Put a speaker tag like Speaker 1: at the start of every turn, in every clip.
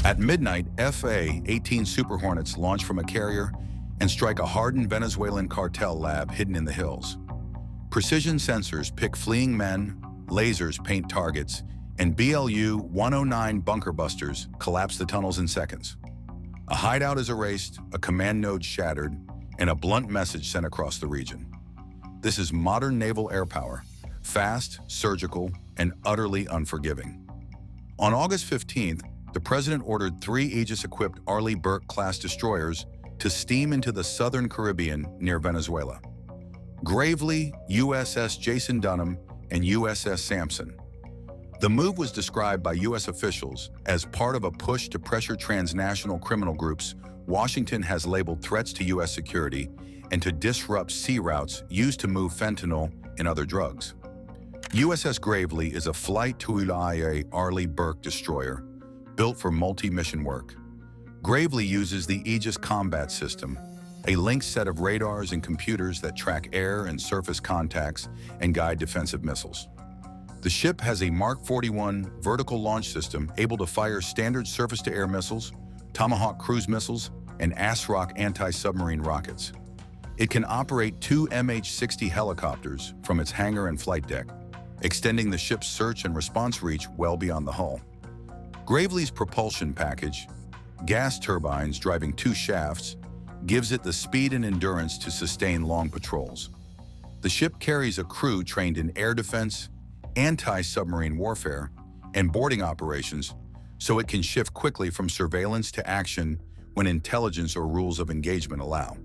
Speaker 1: At midnight, A-18 Super Hornets launch from a carrier and strike a hardened Venezuelan cartel lab hidden in the hills. Precision sensors pick fleeing men, lasers paint targets, and BLU-109 bunker busters collapse the tunnels in seconds. A hideout is erased, a command node shattered, and a blunt message sent across the region. This is modern naval air power, fast, surgical, and utterly unforgiving. On August 15th, the president ordered 3 Aegis-equipped Arleigh Burke-class destroyers to steam into the southern Caribbean near Venezuela. Gravely, USS Jason Dunham, and USS Samson. The move was described by U.S. officials as part of a push to pressure transnational criminal groups Washington has labeled threats to U.S. security and to disrupt sea routes used to move fentanyl and other drugs. USS Gravely is a Flight II Arleigh Burke destroyer built for multi-mission work. Gravely uses the Aegis Combat System, a linked set of radars and computers that track air and surface contacts and guide defensive missiles. The ship has a Mark 41 vertical launch system able to fire standard surface-to-air missiles, Tomahawk cruise missiles, and ASROC anti-submarine rockets. It can operate 2 MH-60 helicopters from its hangar and flight deck, extending the ship's search and response reach well beyond the hull. Gravely's propulsion package, gas turbines driving 2 shafts, gives it the speed and endurance to sustain long patrols. The ship carries a crew trained in air defense, anti-submarine warfare, and boarding operations, so it can shift quickly from surveillance to action when intelligence or rules of engagement allow.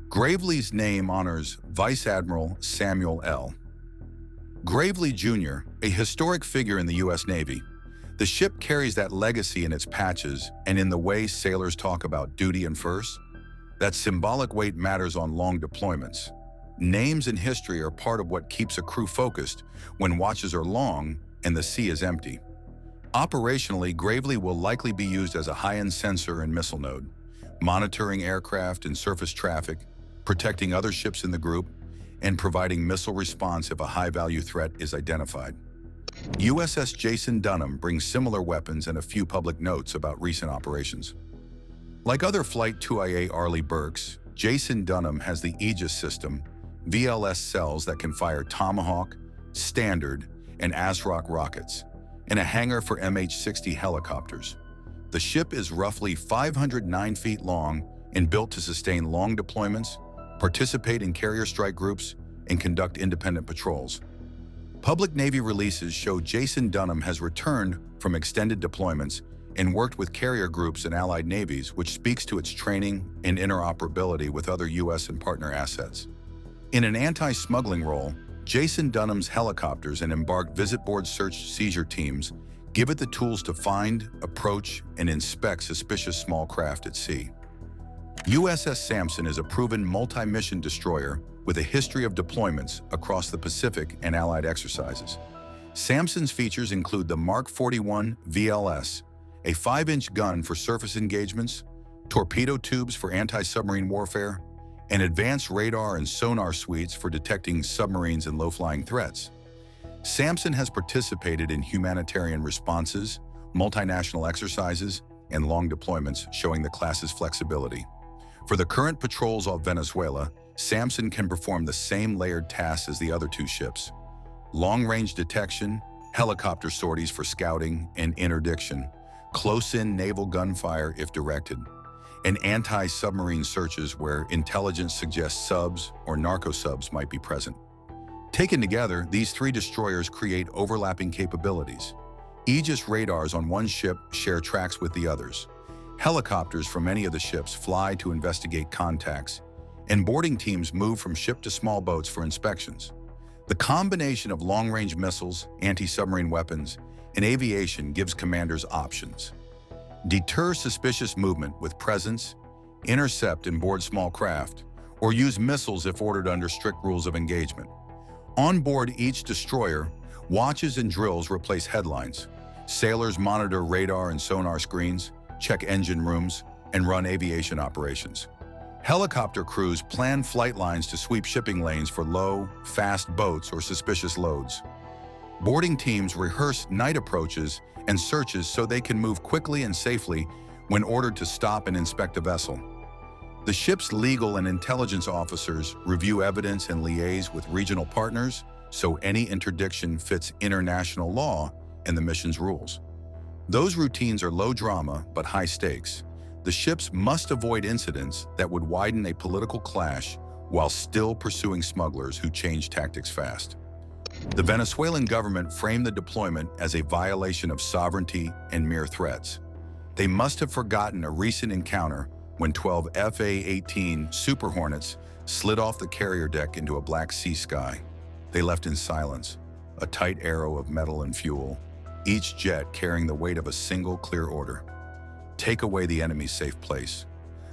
Speaker 1: Gravely's name honors Vice Admiral Samuel L. Gravely Jr., a historic figure in the U.S. Navy. The ship carries that legacy in its patches and in the way sailors talk about duty and first. That symbolic weight matters on long deployments. Names and history are part of what keeps a crew focused when watches are long and the sea is empty. Operationally, Gravely will likely be used as a high-end sensor and missile node, monitoring aircraft and surface traffic, protecting other ships in the group, and providing missile response if a high-value threat is identified. USS Jason Dunham brings similar weapons and a few public notes about recent operations. Like other Flight IIA Arleigh Burkes, Jason Dunham has the Aegis system, VLS cells that can fire Tomahawk, Standard, and ASROC rockets, and a hangar for MH-60 helicopters. The ship is roughly 509 feet long and built to sustain long deployments, participate in carrier strike groups, and conduct independent patrols. Public Navy releases show Jason Dunham has returned from extended deployments and worked with carrier groups and allied navies, which speaks to its training and interoperability with other U.S. and partner assets. In an anti-smuggling role, Jason Dunham's helicopters and embarked visit-board search-seizure teams give it the tools to find, approach, and inspect suspicious small craft at sea. USS Samson is a proven multi-mission destroyer with a history of deployments across the Pacific and allied exercises. Samson's features include the Mark 41 VLS, a 5-inch gun for surface engagements, torpedo tubes for anti-submarine warfare, and advanced radar and sonar suites for detecting submarines and low-flying threats. Samson has participated in humanitarian responses, multinational exercises, and long deployments, showing the class's flexibility. For the current patrols off Venezuela, Samson can perform the same layered tasks as the other 2 ships: long-range detection, helicopter sorties for scouting and interdiction, close-in naval gunfire if directed, and anti-submarine searches where intelligence suggests subs or narco-subs might be present. Taken together, these 3 destroyers create overlapping capabilities. Aegis radars on one ship share tracks with the others. Helicopters from any of the ships fly to investigate contacts, and boarding teams move from ship to small boats for inspections. The combination of long-range missiles, anti-submarine weapons, and aviation gives commanders options. Deter suspicious movement with presence, intercept and board small craft, or use missiles if ordered under strict rules of engagement. On board each destroyer, watches and drills replace headlines. Sailors monitor radar and sonar screens, check engine rooms, and run aviation operations. Helicopter crews plan flight lines to sweep shipping lanes for low, fast boats or suspicious loads. Boarding teams rehearse night approaches and searches so they can move quickly and safely when ordered to stop and inspect a vessel. The ship's legal and intelligence officers review evidence and liaise with regional partners so any interdiction fits international law and the mission's rules. Those routines are low drama but high stakes. The ships must avoid incidents that would widen a political clash while still pursuing smugglers who change tactics fast. The Venezuelan government framed the deployment as a violation of sovereignty and mere threats. They must have forgotten a recent encounter when 12 A-18 Super Hornets slid off the carrier deck into a Black Sea sky. They left in silence, a tight arrow of metal and fuel, each jet carrying the weight of a single clear order. Take away the enemy's safe place.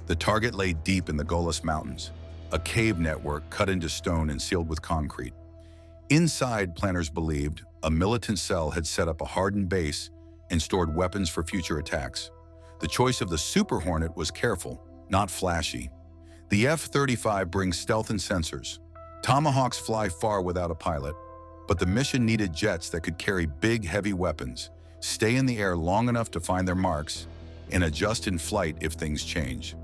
Speaker 1: The target lay deep in the Golas Mountains, a cave network cut into stone and sealed with concrete. Inside, planners believed, a militant cell had set up a hardened base and stored weapons for future attacks. The choice of the Super Hornet was careful, not flashy. The F-35 brings stealth and sensors. Tomahawks fly far without a pilot, but the mission needed jets that could carry big, heavy weapons, stay in the air long enough to find their marks, and adjust in flight if things change.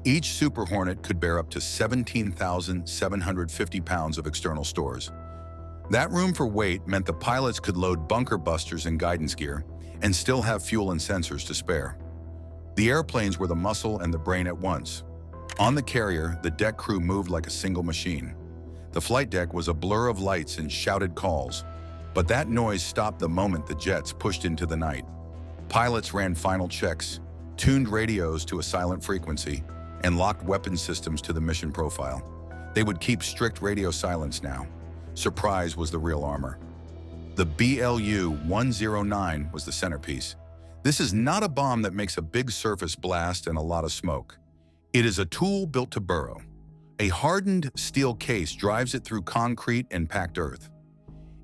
Speaker 1: Each Super Hornet could bear up to 17,750 pounds of external stores. That room for weight meant the pilots could load bunker busters and guidance gear and still have fuel and sensors to spare. The airplanes were the muscle and the brain at once. On the carrier, the deck crew moved like a single machine. The flight deck was a blur of lights and shouted calls, but that noise stopped the moment the jets pushed into the night. Pilots ran final checks, tuned radios to a silent frequency, and locked weapon systems to the mission profile. They would keep strict radio silence now. Surprise was the real armor. The BLU-109 was the centerpiece. This is not a bomb that makes a big surface blast and a lot of smoke. It is a tool built to burrow. A hardened steel case drives it through concrete and packed earth.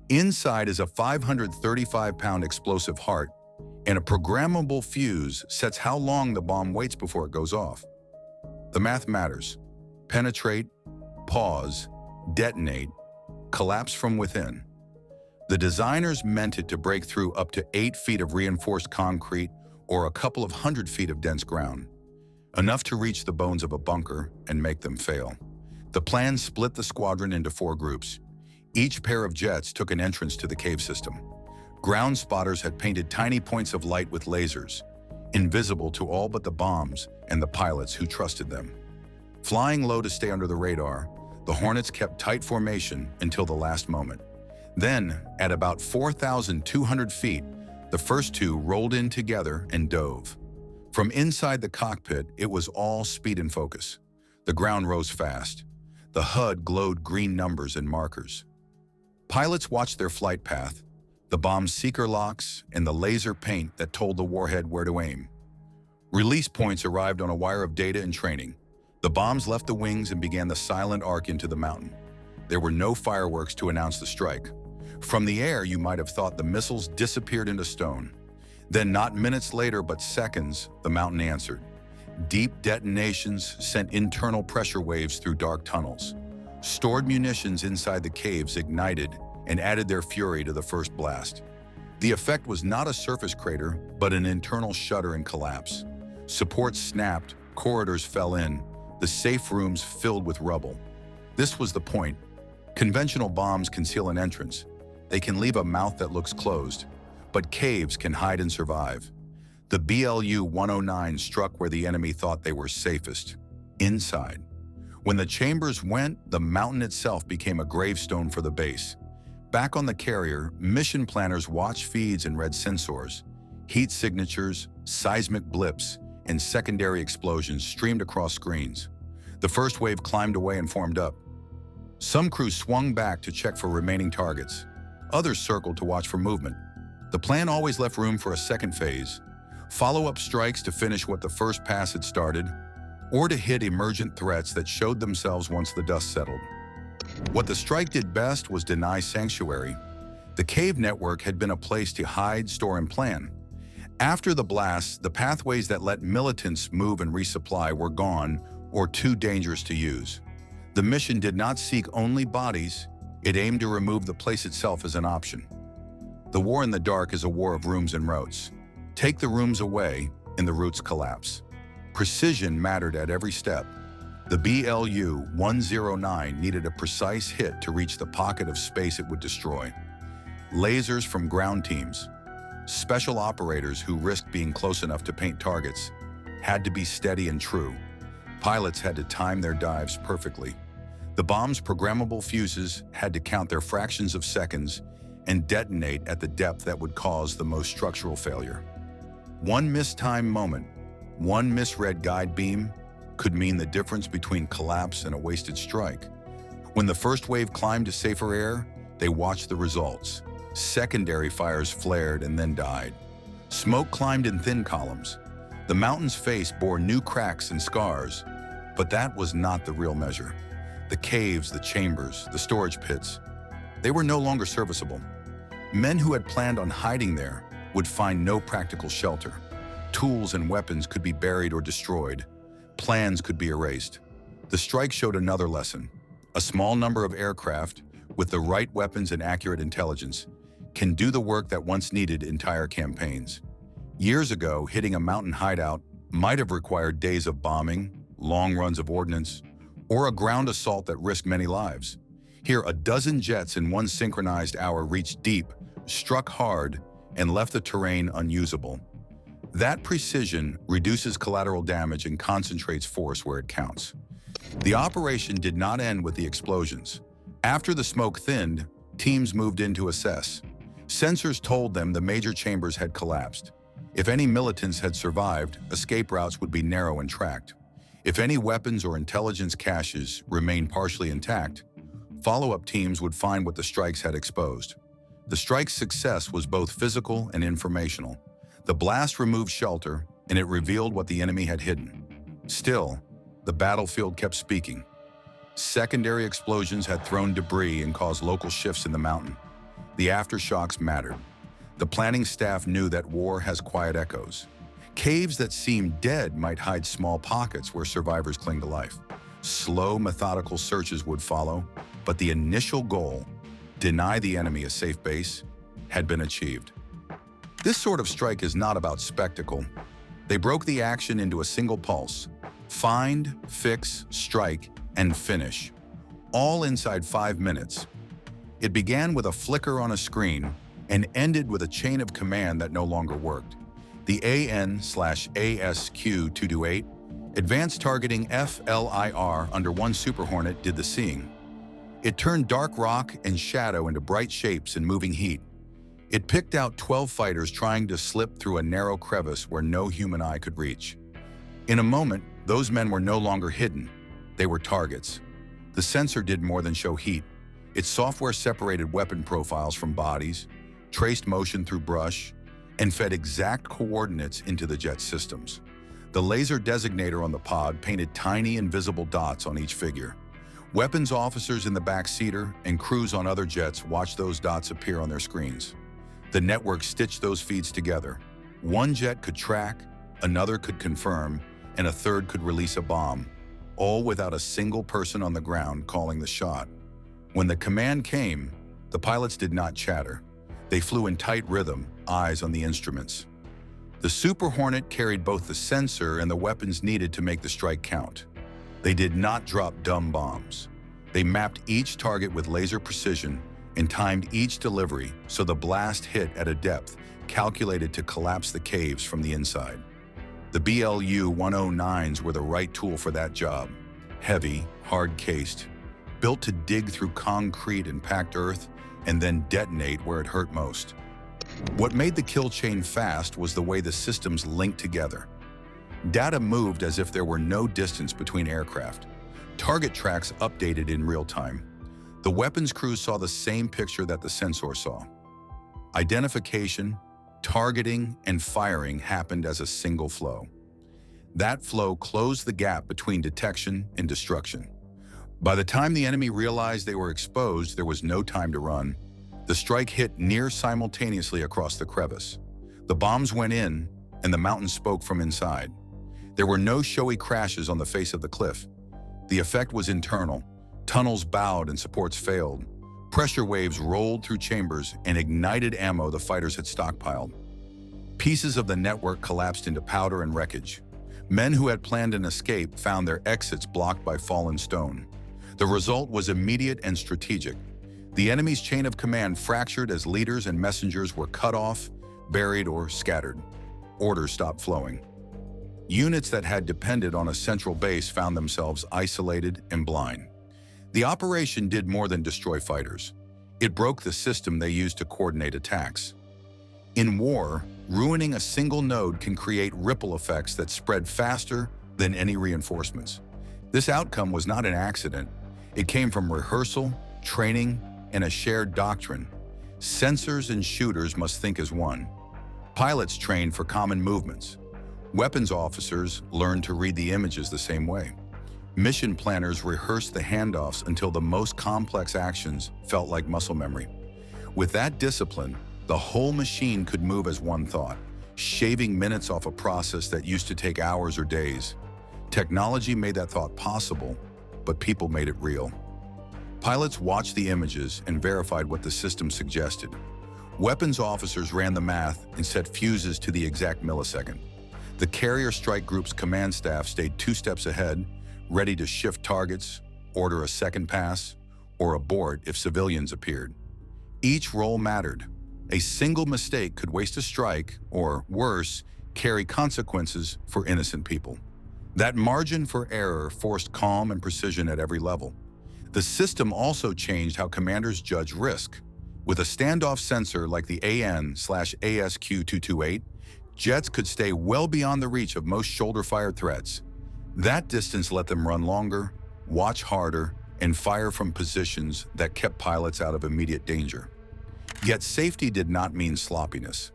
Speaker 1: Inside is a 535-pound explosive heart, and a programmable fuse sets how long the bomb waits before it goes off. The math matters. Penetrate, pause, detonate, collapse from within. The designers meant it to break through up to 8 feet of reinforced concrete or a couple of 100 feet of dense ground, enough to reach the bones of a bunker and make them fail. The plan split the squadron into 4 groups. Each pair of jets took an entrance to the cave system. Ground spotters had painted tiny points of light with lasers, invisible to all but the bombs and the pilots who trusted them. Flying low to stay under the radar, the Hornets kept tight formation until the last moment. Then, at about 4,200 feet, the first 2 rolled in together and dove. From inside the cockpit, it was all speed and focus. The ground rose fast. The HUD glowed green numbers and markers. Pilots watched their flight path, the bomb's seeker locks, and the laser paint that told the warhead where to aim. Release points arrived on a wire of data and training. The bombs left the wings and began the silent arc into the mountain. There were no fireworks to announce the strike. From the air, you might have thought the missiles disappeared into stone. Then, not minutes later, but seconds, the mountain answered. Deep detonations sent internal pressure waves through dark tunnels. Stored munitions inside the caves ignited and added their fury to the first blast. The effect was not a surface crater, but an internal shudder and collapse. Supports snapped, corridors fell in, the safe rooms filled with rubble. This was the point. Conventional bombs conceal an entrance. They can leave a mouth that looks closed, but caves can hide and survive. The BLU-109 struck where the enemy thought they were safest, inside. When the chambers went, the mountain itself became a gravestone for the base. Back on the carrier, mission planners watched feeds and read sensors. Heat signatures, seismic blips, and secondary explosions streamed across screens. The first wave climbed away and formed up. Some crews swung back to check for remaining targets. Others circled to watch for movement. The plan always left room for a second phase. Follow-up strikes to finish what the first pass had started, or to hit emergent threats that showed themselves once the dust settled. What the strike did best was deny sanctuary. The cave network had been a place to hide, store, and plan. After the blast, the pathways that let militants move and resupply were gone or too dangerous to use. The mission did not seek only bodies, it aimed to remove the place itself as an option. The war in the dark is a war of rooms and routes. Take the rooms away, and the routes collapse. Precision mattered at every step. The BLU-109 needed a precise hit to reach the pocket of space it would destroy. Lasers from ground teams, special operators who risked being close enough to paint targets, had to be steady and true. Pilots had to time their dives perfectly. The bomb's programmable fuses had to count their fractions of seconds and detonate at the depth that would cause the most structural failure. One mistimed moment, one misread guide beam, could mean the difference between collapse and a wasted strike. When the first wave climbed to safer air, they watched the results. Secondary fires flared and then died. Smoke climbed in thin columns. The mountain's face bore new cracks and scars, but that was not the real measure. The caves, the chambers, the storage pits, they were no longer serviceable. Men who had planned on hiding there would find no practical shelter. Tools and weapons could be buried or destroyed. Plans could be erased. The strike showed another lesson. A small number of aircraft, with the right weapons and accurate intelligence, can do the work that once needed entire campaigns. Years ago, hitting a mountain hideout might have required days of bombing, long runs of ordnance, or a ground assault that risked many lives. Here, a dozen jets in one synchronized hour reached deep, struck hard, and left the terrain unusable. That precision reduces collateral damage and concentrates force where it counts. The operation did not end with the explosions. After the smoke thinned, teams moved in to assess. Sensors told them the major chambers had collapsed. If any militants had survived, escape routes would be narrow and tracked. If any weapons or intelligence caches remained partially intact, follow-up teams would find what the strikes had exposed. The strike's success was both physical and informational. The blast removed shelter, and it revealed what the enemy had hidden. Still, the battlefield kept speaking. Secondary explosions had thrown debris and caused local shifts in the mountain. The aftershocks mattered. The planning staff knew that war has quiet echoes. Caves that seemed dead might hide small pockets where survivors cling to life. Slow, methodical searches would follow, but the initial goal, deny the enemy a safe base, had been achieved. This sort of strike is not about spectacle. They broke the action into a single pulse. Find, fix, strike, and finish. All inside 5 minutes. It began with a flicker on a screen and ended with a chain of command that no longer worked. The AN/ASQ-228, Advanced Targeting FLIR under one Super Hornet, did the seeing. It turned dark rock and shadow into bright shapes and moving heat. It picked out 12 fighters trying to slip through a narrow crevice where no human eye could reach. In a moment, those men were no longer hidden. They were targets. The sensor did more than show heat. Its software separated weapon profiles from bodies, traced motion through brush, and fed exact coordinates into the jet systems. The laser designator on the pod painted tiny invisible dots on each figure. Weapons officers in the backseater and crews on other jets watched those dots appear on their screens. The network stitched those feeds together. One jet could track, another could confirm, and a third could release a bomb, all without a single person on the ground calling the shot. When the command came, the pilots did not chatter. They flew in tight rhythm, eyes on the instruments. The Super Hornet carried both the sensor and the weapons needed to make the strike count. They did not drop dumb bombs. They mapped each target with laser precision and timed each delivery so the blast hit at a depth calculated to collapse the caves from the inside. The BLU-109s were the right tool for that job. Heavy, hard-cased, built to dig through concrete and packed earth and then detonate where it hurt most. What made the kill chain fast was the way the systems linked together. Data moved as if there were no distance between aircraft. Target tracks updated in real time. The weapons crews saw the same picture that the sensor saw. Identification, targeting, and firing happened as a single flow. That flow closed the gap between detection and destruction. By the time the enemy realized they were exposed, there was no time to run. The strike hit near simultaneously across the crevice. The bombs went in, and the mountain spoke from inside. There were no showy crashes on the face of the cliff. The effect was internal. Tunnels bowed and supports failed. Pressure waves rolled through chambers and ignited ammo the fighters had stockpiled. Pieces of the network collapsed into powder and wreckage. Men who had planned an escape found their exits blocked by fallen stone. The result was immediate and strategic. The enemy's chain of command fractured as leaders and messengers were cut off, buried, or scattered. Orders stopped flowing. Units that had depended on a central base found themselves isolated and blind. The operation did more than destroy fighters. It broke the system they used to coordinate attacks. In war, ruining a single node can create ripple effects that spread faster than any reinforcements. This outcome was not an accident. It came from rehearsal, training, and a shared doctrine. Sensors and shooters must think as one. Pilots trained for common movements. Weapons officers learned to read the images the same way. Mission planners rehearsed the handoffs until the most complex actions felt like muscle memory. With that discipline, the whole machine could move as one thought, shaving minutes off a process that used to take hours or days. Technology made that thought possible, but people made it real. Pilots watched the images and verified what the system suggested. Weapons officers ran the math and set fuses to the exact millisecond. The carrier strike group's command staff stayed 2 steps ahead, ready to shift targets, order a second pass, or abort if civilians appeared. Each role mattered. A single mistake could waste a strike, or worse, carry consequences for innocent people. That margin for error forced calm and precision at every level. The system also changed how commanders judge risk. With a standoff sensor like the AN/ASQ-228, jets could stay well beyond the reach of most shoulder-fired threats. That distance let them run longer, watch harder, and fire from positions that kept pilots out of immediate danger. Yet safety did not mean sloppiness.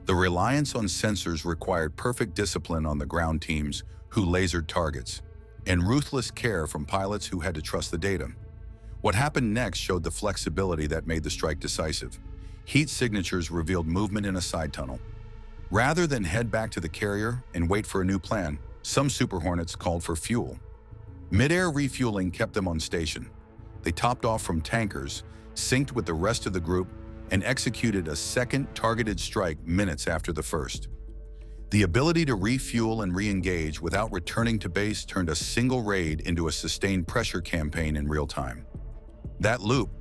Speaker 1: The reliance on sensors required perfect discipline on the ground teams who lasered targets, and ruthless care from pilots who had to trust the data. What happened next showed the flexibility that made the strike decisive. Heat signatures revealed movement in a side tunnel. Rather than head back to the carrier and wait for a new plan, some Super Hornets called for fuel. Mid-air refueling kept them on station. They topped off from tankers, synced with the rest of the group, and executed a second targeted strike minutes after the first. The ability to refuel and re-engage without returning to base turned a single raid into a sustained pressure campaign in real time. That loop,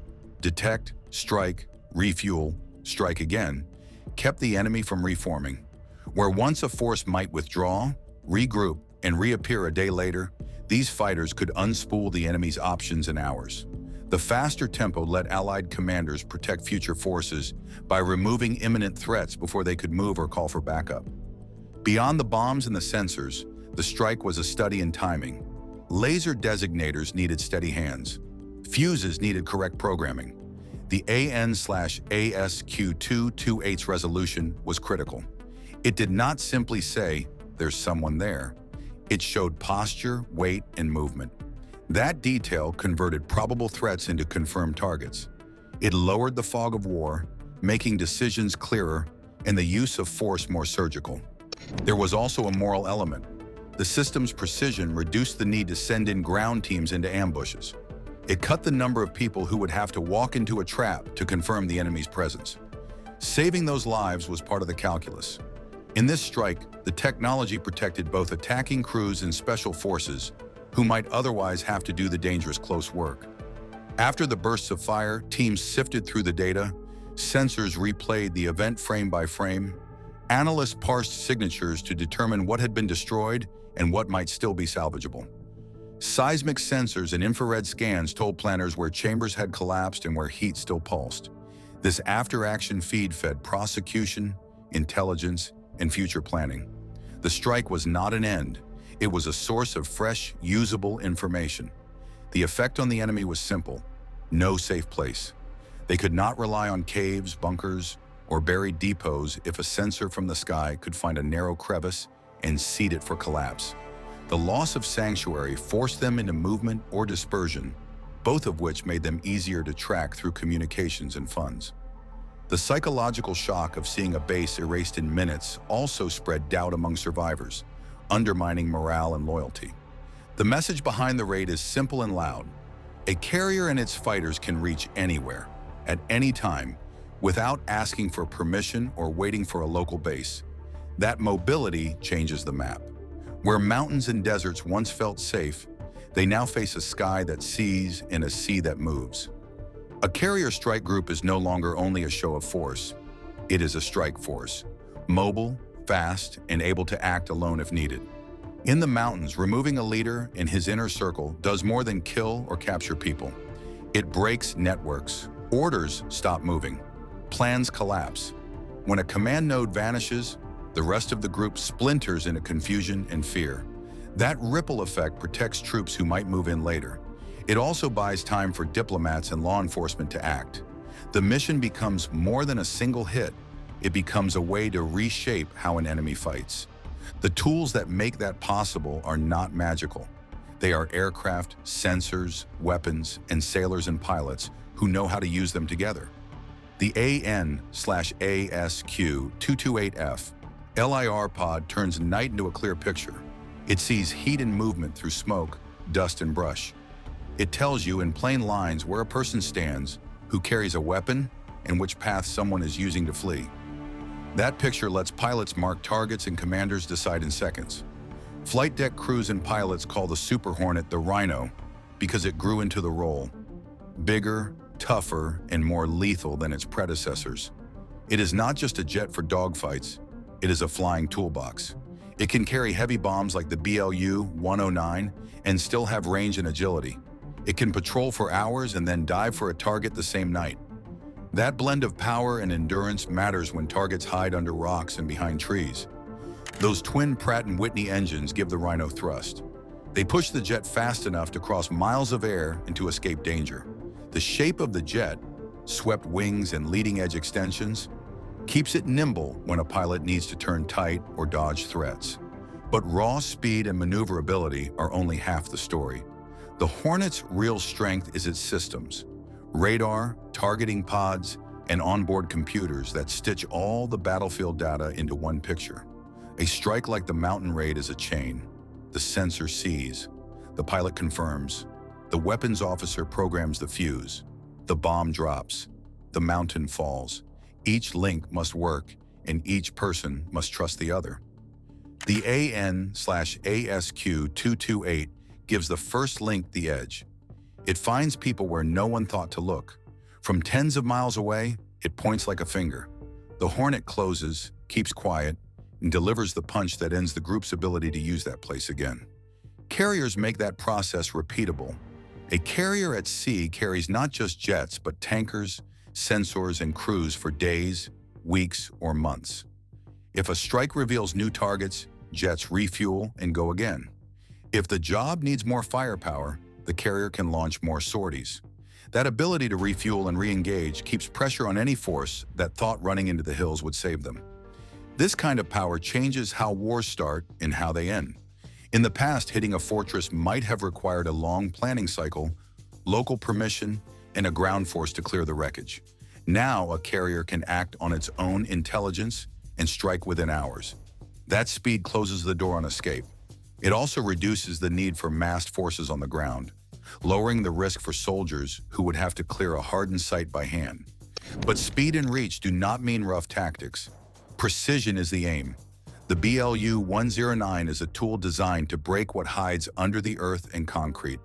Speaker 1: detect, strike, refuel, strike again, kept the enemy from reforming. Where once a force might withdraw, regroup, and reappear a day later, these fighters could unspool the enemy's options in hours. The faster tempo let Allied commanders protect future forces by removing imminent threats before they could move or call for backup. Beyond the bombs and the sensors, the strike was a study in timing. Laser designators needed steady hands. Fuses needed correct programming. The AN/ASQ-228's resolution was critical. It did not simply say, "There's someone there." It showed posture, weight, and movement. That detail converted probable threats into confirmed targets. It lowered the fog of war, making decisions clearer and the use of force more surgical. There was also a moral element. The system's precision reduced the need to send in ground teams into ambushes. It cut the number of people who would have to walk into a trap to confirm the enemy's presence. Saving those lives was part of the calculus. In this strike, the technology protected both attacking crews and special forces, who might otherwise have to do the dangerous close work. After the bursts of fire, teams sifted through the data, sensors replayed the event frame by frame, analysts parsed signatures to determine what had been destroyed and what might still be salvageable. Seismic sensors and infrared scans told planners where chambers had collapsed and where heat still pulsed. This after-action feed fed prosecution, intelligence, and future planning. The strike was not an end. It was a source of fresh, usable information. The effect on the enemy was simple: no safe place. They could not rely on caves, bunkers, or buried depots if a sensor from the sky could find a narrow crevice and seed it for collapse. The loss of sanctuary forced them into movement or dispersion, both of which made them easier to track through communications and funds. The psychological shock of seeing a base erased in minutes also spread doubt among survivors, undermining morale and loyalty. The message behind the raid is simple and loud. A carrier and its fighters can reach anywhere. at any time without asking for permission or waiting for a local base. That mobility changes the map. Where mountains and deserts once felt safe, they now face a sky that sees and a sea that moves. A carrier strike group is no longer only a show of force. It is a strike force, mobile, fast, and able to act alone if needed. In the mountains, removing a leader in his inner circle does more than kill or capture people. It breaks networks. Orders stop moving. Plans collapse. When a command node vanishes, the rest of the group splinters into confusion and fear. That ripple effect protects troops who might move in later. It also buys time for diplomats and law enforcement to act. The mission becomes more than a single hit. It becomes a way to reshape how an enemy fights. The tools that make that possible are not magical. They are aircraft, sensors, weapons, and sailors and pilots who know how to use them together. The AN/ASQ-228F LIR pod turns night into a clear picture. It sees heat and movement through smoke, dust, and brush. It tells you in plain lines where a person stands, who carries a weapon, and which path someone is using to flee. That picture lets pilots mark targets and commanders decide in seconds. Flight deck crews and pilots call the Super Hornet the Rhino because it grew into the role. Bigger, tougher, and more lethal than its predecessors. It is not just a jet for dogfights, it is a flying toolbox. It can carry heavy bombs like the BLU-109 and still have range and agility. It can patrol for hours and then dive for a target the same night. That blend of power and endurance matters when targets hide under rocks and behind trees. Those twin Pratt & Whitney engines give the Rhino thrust. They push the jet fast enough to cross miles of air and to escape danger. The shape of the jet, swept wings and leading-edge extensions, keeps it nimble when a pilot needs to turn tight or dodge threats. But raw speed and maneuverability are only half the story. The Hornet's real strength is its systems. Radar, targeting pods, and onboard computers that stitch all the battlefield data into one picture. A strike like the mountain raid is a chain. The sensor sees. The pilot confirms. The weapons officer programs the fuse. The bomb drops. The mountain falls. Each link must work, and each person must trust the other. The AN/ASQ-228 gives the first link the edge. It finds people where no one thought to look. From tens of miles away, it points like a finger. The Hornet closes, keeps quiet, and delivers the punch that ends the group's ability to use that place again. Carriers make that process repeatable. A carrier at sea carries not just jets, but tankers, sensors, and crews for days, weeks, or months. If a strike reveals new targets, jets refuel and go again. If the job needs more firepower, the carrier can launch more sorties. That ability to refuel and re-engage keeps pressure on any force that thought running into the hills would save them. This kind of power changes how wars start and how they end. In the past, hitting a fortress might have required a long planning cycle, local permission, and a ground force to clear the wreckage. Now, a carrier can act on its own intelligence and strike within hours. That speed closes the door on escape. It also reduces the need for massed forces on the ground, lowering the risk for soldiers who would have to clear a hardened site by hand. But speed and reach do not mean rough tactics. Precision is the aim. The BLU-109 is a tool designed to break what hides under the earth and concrete.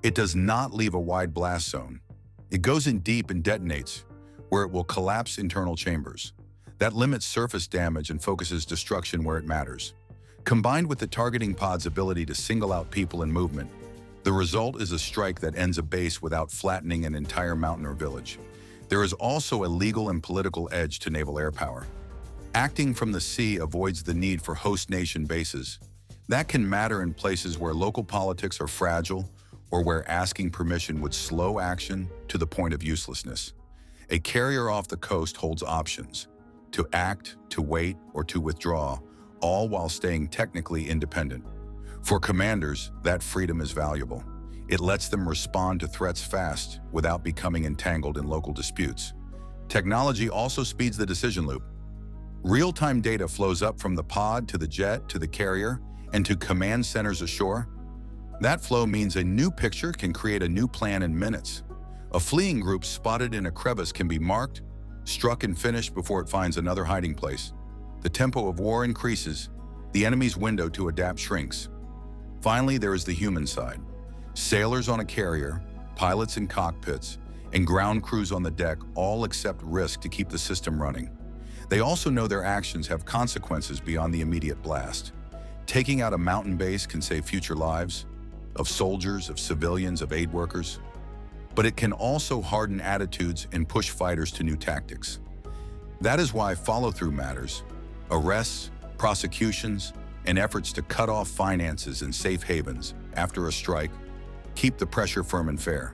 Speaker 1: It does not leave a wide blast zone. It goes in deep and detonates, where it will collapse internal chambers. That limits surface damage and focuses destruction where it matters. Combined with the targeting pod's ability to single out people in movement, the result is a strike that ends a base without flattening an entire mountain or village. There is also a legal and political edge to naval air power. Acting from the sea avoids the need for host nation bases. That can matter in places where local politics are fragile or where asking permission would slow action to the point of uselessness. A carrier off the coast holds options: to act, to wait, or to withdraw, all while staying technically independent. For commanders, that freedom is valuable. It lets them respond to threats fast without becoming entangled in local disputes. Technology also speeds the decision loop. Real-time data flows up from the pod to the jet to the carrier and to command centers ashore. That flow means a new picture can create a new plan in minutes. A fleeing group spotted in a crevice can be marked, struck and finished before it finds another hiding place. The tempo of war increases, the enemy's window to adapt shrinks. Finally, there is the human side. Sailors on a carrier, pilots in cockpits, and ground crews on the deck all accept risk to keep the system running. They also know their actions have consequences beyond the immediate blast. Taking out a mountain base can save future lives, of soldiers, of civilians, of aid workers. But it can also harden attitudes and push fighters to new tactics. That is why follow-through matters. Arrests, prosecutions, and efforts to cut off finances and safe havens after a strike keep the pressure firm and fair.